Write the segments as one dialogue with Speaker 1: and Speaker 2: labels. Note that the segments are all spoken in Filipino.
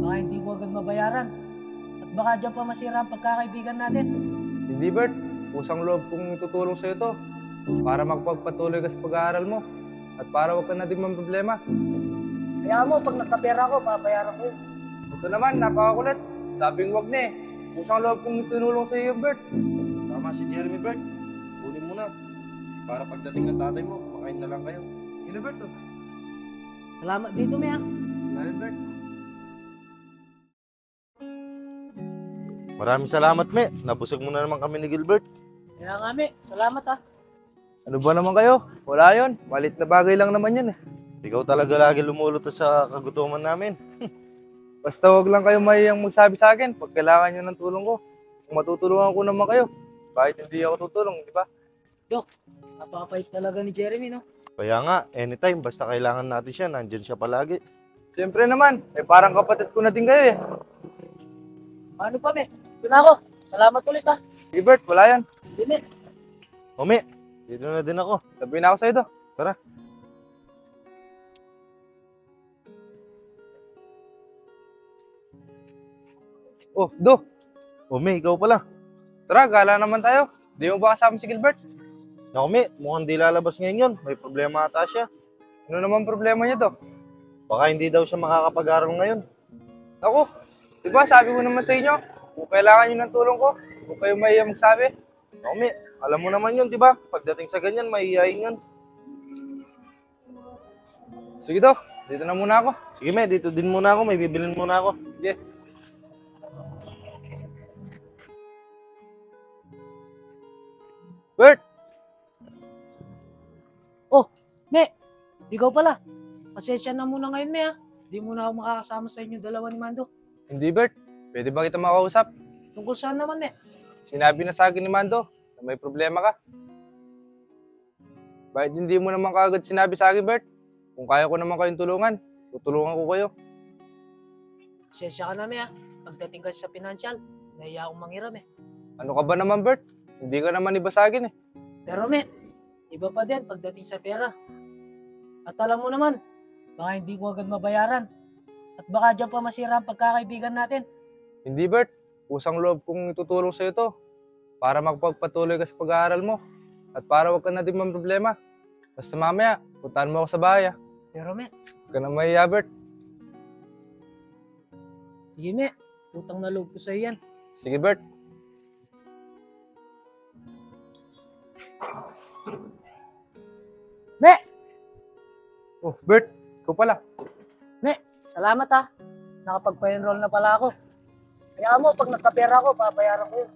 Speaker 1: Baka hindi ko agad mabayaran. At baka dyan pa masira ang pagkakaibigan natin.
Speaker 2: Hindi, Bert. Kusang loob kong tutulong sa'yo to para magpagpatuloy ka sa pag-aaral mo at para wag ka na din problema.
Speaker 1: Kaya mo, pag nagkapera ko, babayaran ko yun.
Speaker 2: Ito naman, napakakulit. Sabing wag na eh. Kusang loob kong tinulong sa'yo, Bert.
Speaker 3: Tama si Jeremy, Bert. Kunin mo na. Para pagdating ng tatay mo, kumakain na lang kayo.
Speaker 2: Yun na, Bert. Oh.
Speaker 1: Salamat dito, Mea.
Speaker 2: Salamat, Bert.
Speaker 3: Maraming salamat, Me. Nabusog mo na naman kami ni Gilbert.
Speaker 1: Kaya nga, Me. Salamat, ha.
Speaker 2: Ano ba naman kayo? Wala yun. Malit na bagay lang naman yun eh.
Speaker 3: Ikaw talaga lagi lumuluto sa kagutuman namin.
Speaker 2: Basta wag lang kayo mahiyang magsabi sa akin pag kailangan nyo ng tulong ko. Kung matutulungan ko naman kayo, kahit hindi ako tutulong, di ba?
Speaker 1: Dok, napapait talaga ni Jeremy, no?
Speaker 3: Kaya nga, anytime, basta kailangan natin siya, nandyan siya palagi.
Speaker 2: Siyempre naman, parang kapatid ko na din kayo eh.
Speaker 1: Ano pa, Me? Ito na ako. Salamat ulit, ha.
Speaker 2: Gilbert, wala yan.
Speaker 1: Hindi, Me.
Speaker 3: O, Me, dito na din ako.
Speaker 2: Sabihin na ako sa'yo to.
Speaker 3: Tara.
Speaker 2: Oh, Do.
Speaker 3: O, Me, ikaw pala.
Speaker 2: Tara, gala naman tayo. Di mo ba kasama si Gilbert?
Speaker 3: Naku, Me, mukhang di lalabas ngayon yun. May problema ata siya.
Speaker 2: Ano naman problema niya to?
Speaker 3: Baka hindi daw siya makakapag-aral ngayon.
Speaker 2: Ako, di ba sabi ko naman sa inyo, kung kailangan nyo ng tulong ko, kung kayo mahiyang magsabi.
Speaker 3: Naku, Me, alam mo naman yun, di ba? Pagdating sa ganyan, mahihayin yun.
Speaker 2: Sige Do, dito na muna ako.
Speaker 3: Sige, Me, dito din muna ako. May bibilin muna ako.
Speaker 2: Sige. Bert!
Speaker 1: Oh, Me. Ikaw pala. Pasensya na muna ngayon, Me, ha. Hindi muna ako makakasama sa inyo dalawa ni Mando.
Speaker 2: Hindi Bert, pwede ba kita makausap?
Speaker 1: Tungkol saan naman, Me?
Speaker 2: Sinabi na sa akin ni Mando na may problema ka. Bakit hindi mo naman kaagad sinabi sa akin, Bert? Kung kaya ko naman kayong tulungan, tutulungan ko kayo.
Speaker 1: Pasensya ka na, Me, ha. Pagdating kasi sa financial, nahiya akong manghiram, eh.
Speaker 2: Ano ka ba naman, Bert? Hindi ka naman iba sa akin eh.
Speaker 1: Pero, Me, iba pa din pagdating sa pera. At alam mo naman, baka hindi ko agad mabayaran. At baka dyan pa masira ang pagkakaibigan natin.
Speaker 2: Hindi, Bert. Kusang loob kong itutulong sa'yo to para magpagpatuloy ka sa pag-aaral mo at para wag ka na din problema. Basta mamaya, puntahan mo ako sa bahay.
Speaker 1: Pero, Me,
Speaker 2: Huwag ka na mahiya, Bert.
Speaker 1: sige, Me. Utang na loob ko sa'yo yan.
Speaker 2: Sige, Bert.
Speaker 1: Me!
Speaker 2: Oh, Bert, ikaw pala.
Speaker 1: Me, salamat, ha. Nakapagpa-enroll na pala ako. Kaya mo, pag nagkapera ko, babayaran ko yun.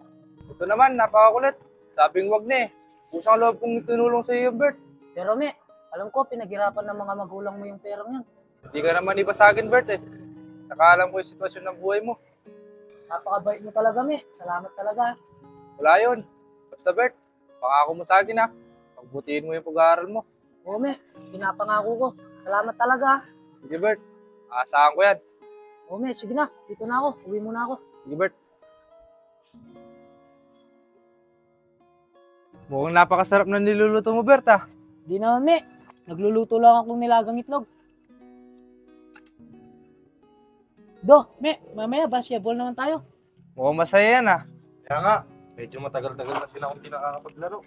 Speaker 2: Ito naman, napakakulit. Sabing wag na eh. Kusang loob kong tinulong sa iyo, Bert.
Speaker 1: Pero, Me, alam ko, pinaghirapan ng mga magulang mo yung perang yun.
Speaker 2: Hindi ka naman iba sa akin, Bert eh. Nakaalam ko yung sitwasyon ng buhay mo.
Speaker 1: Napakabait mo talaga, Me. Salamat talaga, ha.
Speaker 2: Wala yun. Basta, Bert, pangako mo sa akin ha. Pagbutihin mo yung pag-aaral mo.
Speaker 1: Oo, Me. Pinapangako ko. Salamat talaga, ha.
Speaker 2: Sige, Bert. Aasahan ko yan.
Speaker 1: Oo, Me. Sige na. Dito na ako. Uwi muna ako.
Speaker 2: Sige, Bert. Mukhang napakasarap na niluluto mo, Bert ha.
Speaker 1: Di naman, Me. Nagluluto lang akong nilagang itlog. Do, Me. Mamaya, basketball naman tayo.
Speaker 2: Mukhang masaya yan ha.
Speaker 3: Kaya nga, medyo matagal-tagal na din akong hindi nakakapaglaro.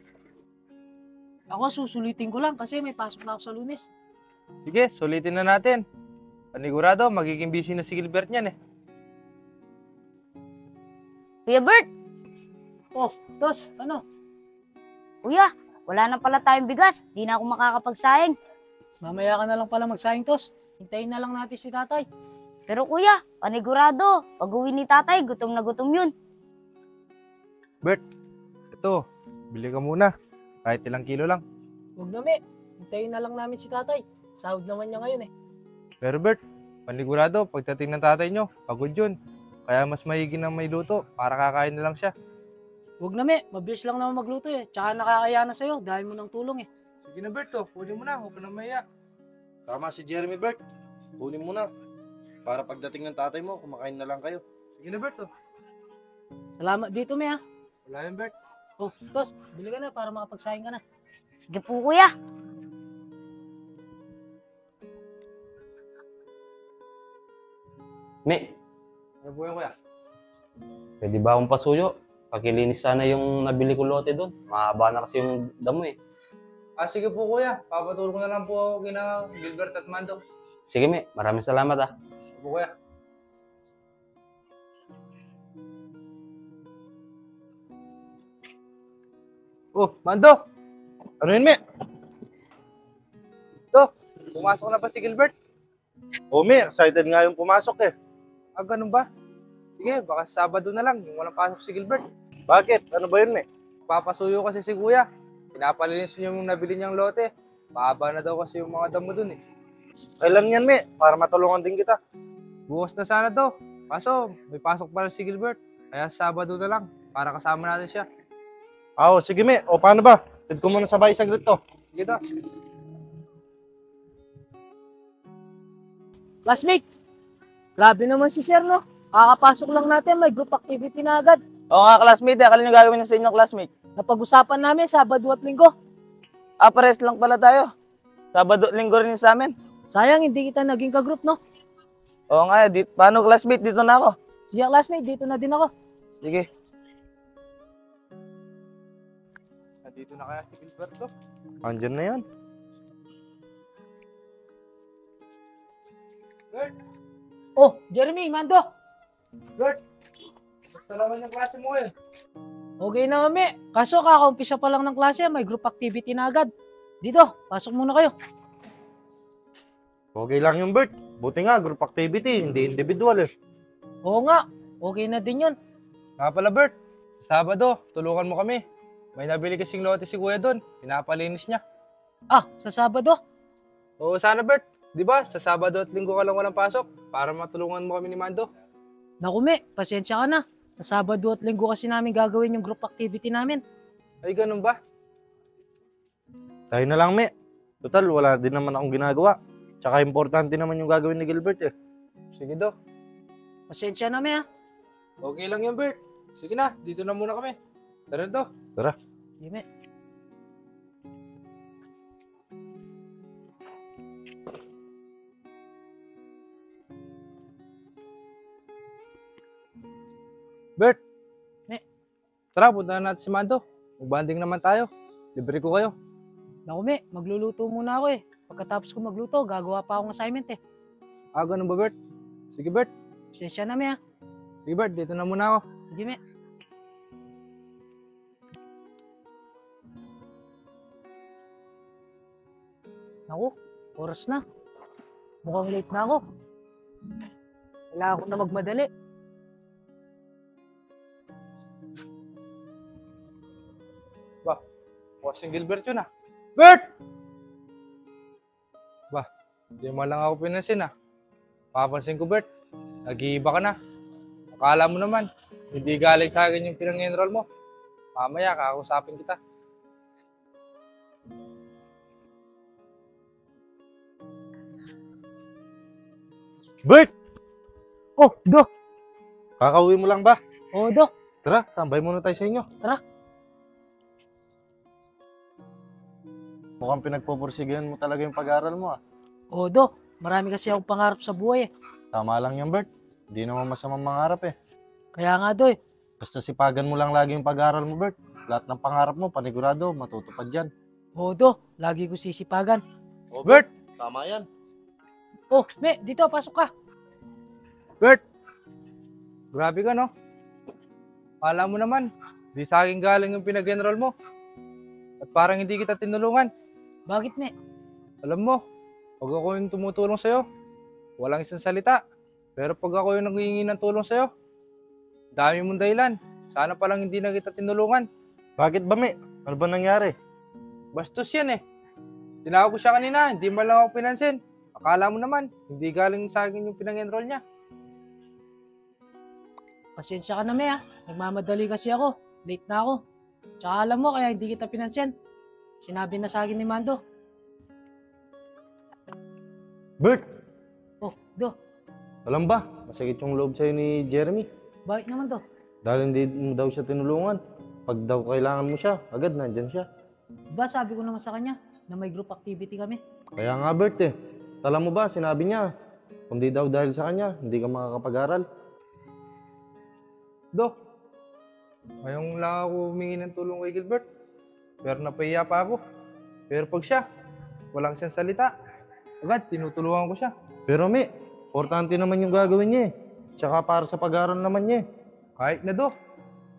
Speaker 1: Ako, susulitin ko lang kasi may pasok na ako sa Lunes.
Speaker 2: Sige, sulitin na natin. Panigurado, magiging busy na si Gilbert niyan eh.
Speaker 4: Kuya Bert,
Speaker 1: Oh, Tos, ano?
Speaker 4: kuya, wala na pala tayong bigas. Di na ako makakapagsayang.
Speaker 1: Mamaya ka na lang pala magsayang, Tos. Hintayin na lang natin si tatay.
Speaker 4: Pero kuya, panigurado, pag uwi ni tatay, gutom na gutom yun.
Speaker 2: Bert, ito, bili ka muna. Kahit ilang kilo lang.
Speaker 1: Huwag na, Me. Hintayin na lang namin si tatay. Sahod naman niya ngayon, eh.
Speaker 2: Pero Bert, panigurado, pagdating ng tatay nyo, pagod yun. Kaya mas maigi na may luto para kakain na lang siya.
Speaker 1: Huwag na, Me. Mabilis lang naman magluto, eh. Tsaka nakakaya na sa'yo. Dahil mo ng tulong, eh.
Speaker 2: Sige na Bert, kunin mo na. Huwag ka na maya.
Speaker 3: Tama si Jeremy, Bert. Kunin mo na. Para pagdating ng tatay mo, kumakain na lang kayo.
Speaker 2: Sige na Bert,
Speaker 1: Salamat dito, Me, ha.
Speaker 2: Wala yan Bert.
Speaker 1: Oh, Tos, bili ka na para makapagsayang ka na.
Speaker 4: Sige po kuya.
Speaker 5: Me,
Speaker 2: Ano po yun, kuya?
Speaker 5: Pwede ba akong pasuyo? Pakilinis sana yung nabili ko lote doon. Mahaba na kasi yung damo eh.
Speaker 2: Sige po, kuya. Papatulong ko na lang po ako kina Gilbert at Mando.
Speaker 5: Sige, me. Maraming salamat ah.
Speaker 2: Ano po, kuya? Oh, Mando!
Speaker 3: Ano yun, me?
Speaker 2: Pumasok na ba si Gilbert?
Speaker 3: O, me, excited nga yung pumasok eh.
Speaker 2: Ganun ba? Sige, baka Sabado na lang, yung walang pasok si Gilbert.
Speaker 3: Bakit? Ano ba yun, me?
Speaker 2: Papasuyo kasi si kuya. Pinapalinis niya yung nabili niyang lote. Mahaba na daw kasi yung mga damo dun eh.
Speaker 3: Kailan yan, me? Para matulungan din kita.
Speaker 2: Bukas na sana to. Kaso, may pasok pala si Gilbert. Kaya Sabado na lang, para kasama natin siya.
Speaker 3: Oo, sige, me. O, paano ba? Tid ko muna sa bahay saglit to.
Speaker 2: Sige to.
Speaker 1: Classmate, grabe naman si Sir, no? Kakapasok lang natin, may group activity na agad.
Speaker 6: Oo nga, classmate. Akala nyo gagawin nyo sa inyong classmate.
Speaker 1: Napag-usapan namin Sabado at Linggo.
Speaker 6: Pares lang pala tayo. Sabado, linggo rin yun sa amin.
Speaker 1: Sayang, hindi kita naging ka-group, no?
Speaker 6: Oo nga, paano classmate? Dito na ako.
Speaker 1: Sige, classmate, dito na din ako.
Speaker 6: Sige.
Speaker 2: Nandito na kaya si Gilbert to?
Speaker 3: Andyan na yan.
Speaker 2: Bert!
Speaker 1: Oh, Jeremy, Mando.
Speaker 2: Bert! Basta naman yung klase mo eh.
Speaker 1: Okay na kami. Kaso kakaumpisa pa lang ng klase, may group activity na agad. Dito, pasok muna kayo.
Speaker 3: Okay lang yung Bert. Buti nga, group activity, hindi individual eh.
Speaker 1: Oo nga, okay na din yun.
Speaker 2: Nga pala Bert, sa Sabado, tulungan mo kami. May nabili kasing lote si kuya doon. Pinapalinis niya.
Speaker 1: Sa Sabado?
Speaker 2: Oo, sana Bert. Di ba? Sa Sabado at Linggo ka lang walang pasok para matulungan mo kami ni Mando.
Speaker 1: Naku, me, pasensya ka na. Sa Sabado at Linggo kasi namin gagawin yung group activity namin.
Speaker 2: Ay, ganun ba?
Speaker 3: Tayo na lang, me. Total, wala din naman akong ginagawa. Tsaka importante naman yung gagawin ni Gilbert eh.
Speaker 2: Sige do.
Speaker 1: Pasensya na, me, ha.
Speaker 2: Okay lang yan, Bert. Sige na, dito na muna kami. Tara to.
Speaker 1: Sige, me.
Speaker 2: Bert!
Speaker 1: Me.
Speaker 2: Tara, punta na natin si Mando. Mag-banding naman tayo. Libre ko kayo.
Speaker 1: Naku, me, magluluto muna ako eh. Pagkatapos ko magluto, gagawa pa akong assignment eh.
Speaker 2: Ganun ba, Bert? Sige, Bert.
Speaker 1: Pasensya na, me, ha.
Speaker 2: Sige, Bert. Dito na muna ako.
Speaker 1: Sige, me. Naku, oras na. Mukhang late na ako. Kailangan ko na magmadali.
Speaker 2: Bukas yung Gilbert yun ah. Bert! Di mo lang ako pinansin ah. Papansin ko, Bert. Nag-iiba ka na. Akala mo naman, hindi galing sa akin yung pinang-enroll mo. Mamaya, kakausapin kita.
Speaker 3: Bert!
Speaker 2: Oh, do!
Speaker 3: Kakauwi mo lang ba?
Speaker 1: Oo, do.
Speaker 3: Tara, tambay muna tayo sa inyo.
Speaker 1: Tara.
Speaker 3: Mukhang pinagpupursigihan mo talaga yung pag-aaral mo ah.
Speaker 1: Oo, do. Marami kasi akong pangarap sa buhay eh.
Speaker 3: Tama lang yan, Bert. Hindi naman masamang mangarap eh.
Speaker 1: Kaya nga, do eh.
Speaker 3: Basta sipagan mo lang lagi yung pag-aaral mo, Bert. Lahat ng pangarap mo, panigurado, matutupad yan.
Speaker 1: Oo, do. Lagi ko sisipagan.
Speaker 2: Bert!
Speaker 3: Tama yan.
Speaker 1: Oh, me, dito, pasok ka.
Speaker 2: Bert! Grabe ka, no? Akala mo naman, di sa akin galing yung pinag-enroll mo. At parang hindi kita tinulungan.
Speaker 1: Bakit, me?
Speaker 2: Alam mo, pag ako yung tumutulong sa'yo, walang isang salita. Pero pag ako yung nanghihingi ng tulong sa'yo, dami mong dahilan. Sana palang hindi na kita tinulungan.
Speaker 3: Bakit ba, me? Ano ba nangyari?
Speaker 2: Bastos yan eh. Tinawag ko siya kanina, hindi mo lang ako pinansin. Akala mo naman, hindi galing sa akin yung pinag-enroll niya.
Speaker 1: Pasensya ka na, me, ha. Nagmamadali kasi ako. Late na ako. Tsaka alam mo, kaya hindi kita pinansin. Sinabi na sa akin ni Mando.
Speaker 3: Bert!
Speaker 1: Oh, do.
Speaker 3: Alam ba, masakit yung loob sa'yo ni Jeremy.
Speaker 1: Bakit naman do?
Speaker 3: Dahil hindi mo daw siya tinulungan. Pag daw kailangan mo siya, agad nandyan siya.
Speaker 1: Diba sabi ko naman sa kanya na may group activity kami?
Speaker 3: Kaya nga, Bert eh. Alam mo ba, sinabi niya, kung di daw dahil sa kanya, hindi ka makakapag-aral.
Speaker 2: Do, ngayong lang ako humingi ng tulong kay Gilbert. Pero napahiya pa ako. Pero pag siya, walang siyang salita. Agad, tinutulungan ko siya.
Speaker 3: Pero Mi, importante naman yung gagawin niya eh. Tsaka para sa pag-aaral naman niya eh.
Speaker 2: Kahit na do.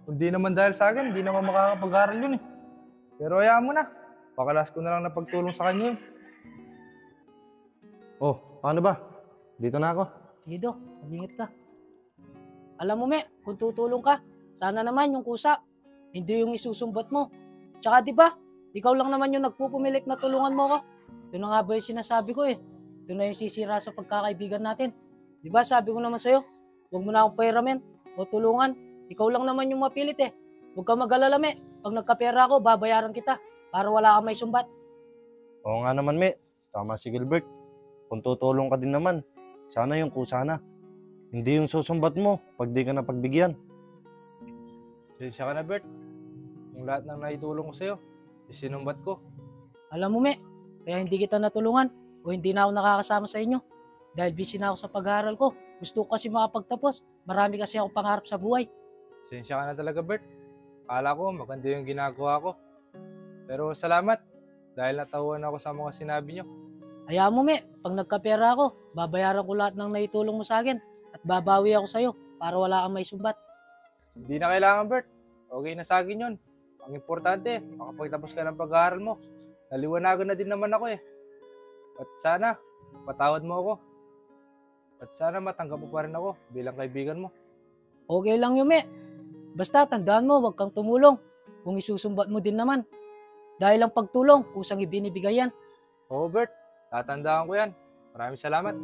Speaker 2: Hindi naman dahil sa akin, hindi naman makakapag-aral yun eh. Pero hayaan mo na. Pakalas ko na lang na pagtulong sa kanya yun.
Speaker 3: Oh, paano ba? Dito na ako.
Speaker 1: Sige do, mag-ingat ka. Alam mo, Me, kung tutulong ka, sana naman yung kusa, hindi yung isusumbat mo. Tsaka di ba, ikaw lang naman yung nagpupumilik na tulungan mo ko. Ito na nga ba yung sinasabi ko eh. Ito na yung sisira sa pagkakaibigan natin. Di ba, sabi ko naman sa'yo, huwag mo na akong pairamen o tulungan. Ikaw lang naman yung mapilit eh. Huwag ka mag-alala, Me. Pag nagkapera ako, babayaran kita para wala kang may sumbat.
Speaker 3: Oo nga naman, Mi. Tama si Gilbert. Kung tutulong ka din naman, sana yung kusa na. Hindi yung susumbat mo pag di ka na pagbigyan.
Speaker 2: Sensya ka na, Bert. Yung lahat ng naitulong ko sa'yo, isinumbat ko.
Speaker 1: Alam mo, Me, kaya hindi kita natulungan o hindi na ako nakakasama sa inyo. Dahil busy na ako sa pag-aaral ko. Gusto ko kasi makapagtapos. Marami kasi ako pangarap sa buhay.
Speaker 2: Sensya ka na talaga, Bert. Akala ko maganda yung ginagawa ko. Pero salamat dahil natauhan ako sa mga sinabi nyo.
Speaker 1: Hayaan mo, Me, pag nagkapera ako, babayaran ko lahat ng naitulong mo sa akin at babawi ako sa'yo para wala kang may sumbat.
Speaker 2: Hindi na kailangan, Bert. Okay na sa akin yun. Ang importante, makapagtapos ka ng pag-aaral mo. Naliwanagan na din naman ako eh. At sana, patawad mo ako. At sana matanggap mo pa rin ako bilang kaibigan mo.
Speaker 1: Okay lang yun, Me. Basta tandaan mo, huwag kang tumulong kung isusumbat mo din naman. Dahil ang pagtulong, kusang ibinibigay yan.
Speaker 2: Oo, Bert. Tatandaan ko yan. Maraming salamat.